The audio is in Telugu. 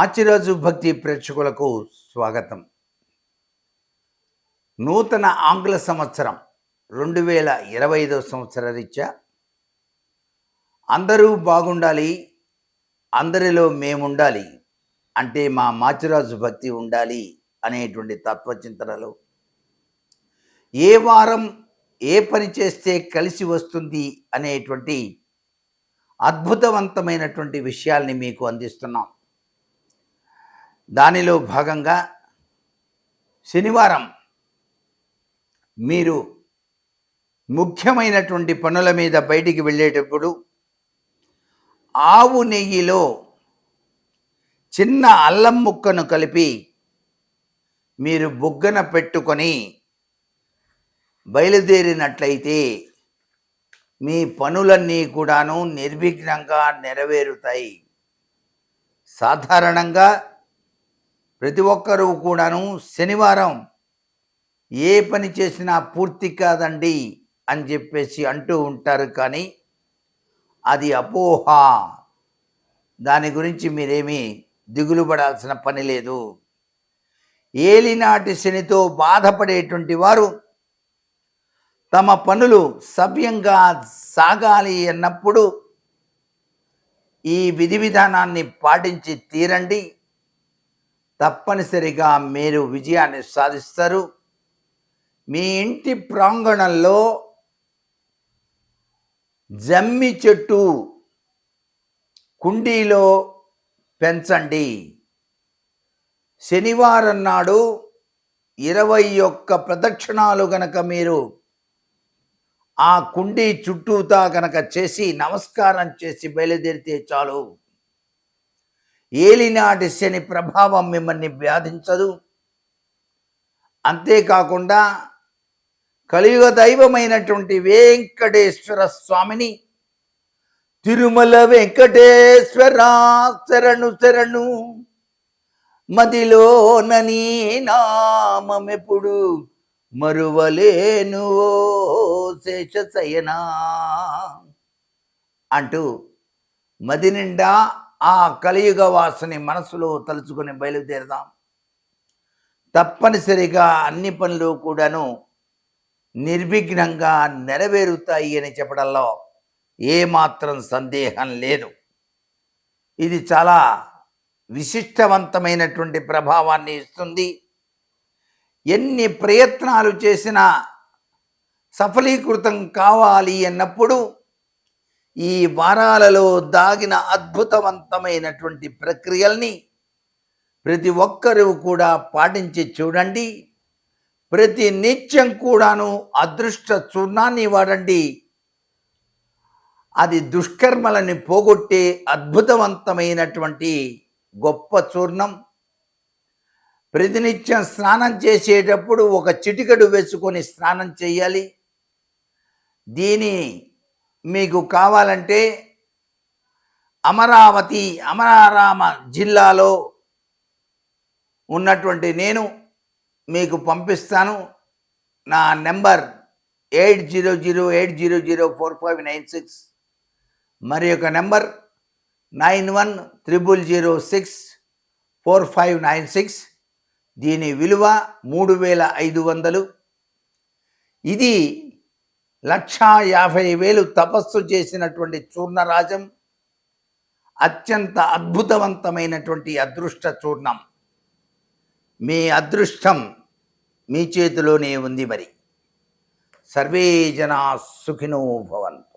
మాచిరాజు భక్తి ప్రేక్షకులకు స్వాగతం. నూతన ఆంగ్ల సంవత్సరం 2025 సంవత్సర రీత్యా అందరూ బాగుండాలి, అందరిలో మేముండాలి అంటే మా మాచిరాజు భక్తి ఉండాలి అనేటువంటి తత్వచింతనలో ఏ వారం ఏ పని చేస్తే కలిసి వస్తుంది అనేటువంటి అద్భుతవంతమైనటువంటి విషయాల్ని మీకు అందిస్తున్నాం. దానిలో భాగంగా శనివారం మీరు ముఖ్యమైనటువంటి పనుల మీద బయటికి వెళ్ళేటప్పుడు ఆవు నెయ్యిలో చిన్న అల్లం ముక్కను కలిపి మీరు బుగ్గన పెట్టుకొని బయలుదేరినట్లయితే మీ పనులన్నీ కూడాను నిర్విఘ్నంగా నెరవేరుతాయి. సాధారణంగా ప్రతి ఒక్కరూ కూడాను శనివారం ఏ పని చేసినా పూర్తి కాదండి అని చెప్పేసి అంటూ ఉంటారు, కానీ అది అపోహ. దాని గురించి మీరేమీ దిగులు పడాల్సిన పని లేదు. ఏలినాటి శనితో బాధపడేటువంటి వారు తమ పనులు సవ్యంగా సాగాలి అన్నప్పుడు ఈ విధి విధానాన్ని పాటించి తీరండి. తప్పనిసరిగా మీరు విజయాన్ని సాధిస్తారు. మీ ఇంటి ప్రాంగణంలో జమ్మి చెట్టు కుండీలో పెంచండి. శనివారం నాడు 21 ప్రదక్షిణాలు గనక మీరు ఆ కుండీ చుట్టూతా గనక చేసి నమస్కారం చేసి బయలుదేరితే చాలు. ఏలినాటి శని ప్రభావం మిమ్మల్ని బాధించదు. అంతేకాకుండా కలియుగ దైవమైనటువంటి వెంకటేశ్వర స్వామిని తిరుమల వెంకటేశ్వర శరణు శరణు మదిలోనని నామమెప్పుడు మరువలేను శేషశయనా అంటూ మది నిండా ఆ కలియుగ వాసుని మనసులో తలుచుకొని బయలుదేరదాం. తప్పనిసరిగా అన్ని పనులు కూడాను నిర్విఘ్నంగా నెరవేరుతాయి అని చెప్పడంలో ఏమాత్రం సందేహం లేదు. ఇది చాలా విశిష్టవంతమైనటువంటి ప్రభావాన్ని ఇస్తుంది. ఎన్ని ప్రయత్నాలు చేసినా సఫలీకృతం కావాలి అన్నప్పుడు ఈ వారాలలో దాగిన అద్భుతవంతమైనటువంటి ప్రక్రియల్ని ప్రతి ఒక్కరూ కూడా పాటించి చూడండి. ప్రతి నిత్యం కూడాను అదృష్ట చూర్ణాన్ని వాడండి. అది దుష్కర్మలని పోగొట్టే అద్భుతవంతమైనటువంటి గొప్ప చూర్ణం. ప్రతినిత్యం స్నానం చేసేటప్పుడు ఒక చిటికెడు వేసుకొని స్నానం చేయాలి. దీని మీకు కావాలంటే అమరారామ జిల్లాలో ఉన్నటువంటి నేను మీకు పంపిస్తాను. నా నెంబర్ 8008004596, మరి యొక్క నెంబర్ 9100064596. దీని విలువ 3500. ఇది 1,50,000 తపస్సు చేసినటువంటి చూర్ణరాజం. అత్యంత అద్భుతవంతమైనటువంటి అదృష్ట చూర్ణం. మీ అదృష్టం మీ చేతిలోనే ఉంది. మరి సర్వే జనా సుఖినో భవంతు.